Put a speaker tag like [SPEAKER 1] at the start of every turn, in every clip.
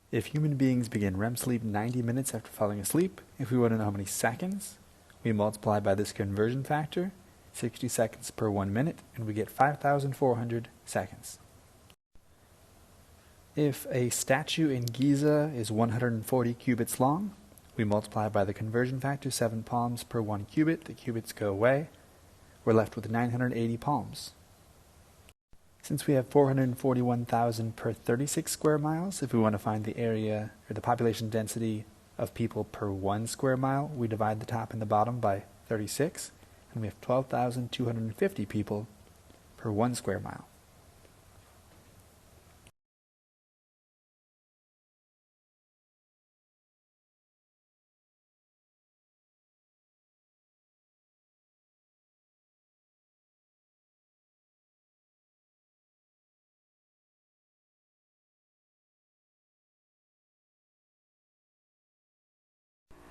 [SPEAKER 1] If human beings begin REM sleep 90 minutes after falling asleep, if we want to know how many seconds, we multiply by this conversion factor, 60 seconds per 1 minute, and we get 5,400 seconds. If a statue in Giza is 140 cubits long, we multiply by the conversion factor, 7 palms per 1 cubit. The cubits go away. We're left with 980 palms. Since we have 441,000 per 36 square miles, if we want to find the area or the population density of people per 1 square mile, we divide the top and the bottom by 36, and we have 12,250 people per 1 square mile.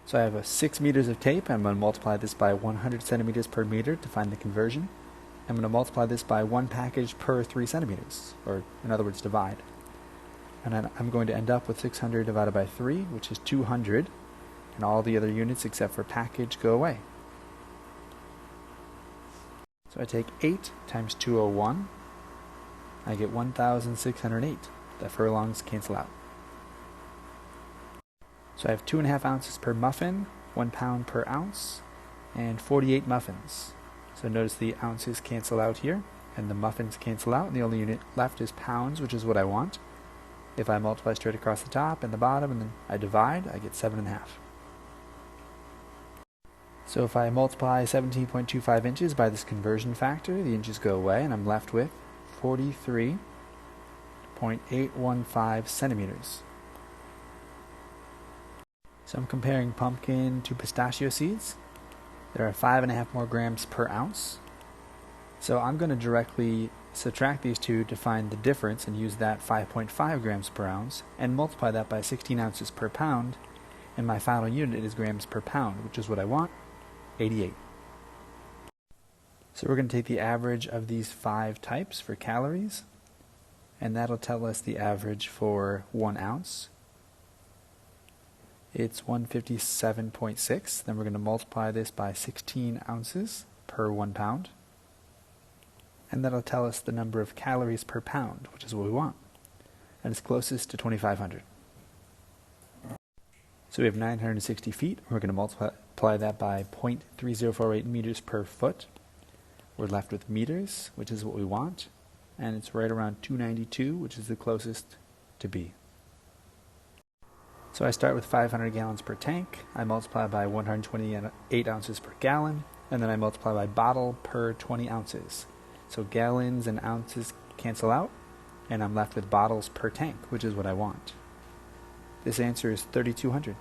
[SPEAKER 1] So I have 6 meters of tape. I'm going to multiply this by 100 centimeters per meter to find the conversion. I'm going to multiply this by 1 package per 3 centimeters, or in other words, divide. And then I'm going to end up with 600 divided by 3, which is 200, and all the other units except for package go away. So I take 8 times 201, I get 1,608. The furlongs cancel out. So I have 2.5 ounces per muffin, 1 pound per ounce, and 48 muffins. So notice the ounces cancel out here, and the muffins cancel out, and the only unit left is pounds, which is what I want. If I multiply straight across the top and the bottom, and then I divide, I get 7.5. So if I multiply 17.25 inches by this conversion factor, the inches go away, and I'm left with 43.815 centimeters. So I'm comparing pumpkin to pistachio seeds. There are 5.5 more grams per ounce. So I'm going to directly subtract these two to find the difference and use that 5.5 grams per ounce and multiply that by 16 ounces per pound, and my final unit is grams per pound, which is what I want, 88. So we're going to take the average of these 5 types for calories, and that'll tell us the average for 1 ounce. It's 157.6. Then we're going to multiply this by 16 ounces per 1 pound. And that'll tell us the number of calories per pound, which is what we want. And it's closest to 2,500. So we have 960 feet. We're going to multiply that by 0.3048 meters per foot. We're left with meters, which is what we want. And it's right around 292, which is the closest to B. So I start with 500 gallons per tank, I multiply by 128 ounces per gallon, and then I multiply by bottle per 20 ounces. So gallons and ounces cancel out, and I'm left with bottles per tank, which is what I want. This answer is 3,200.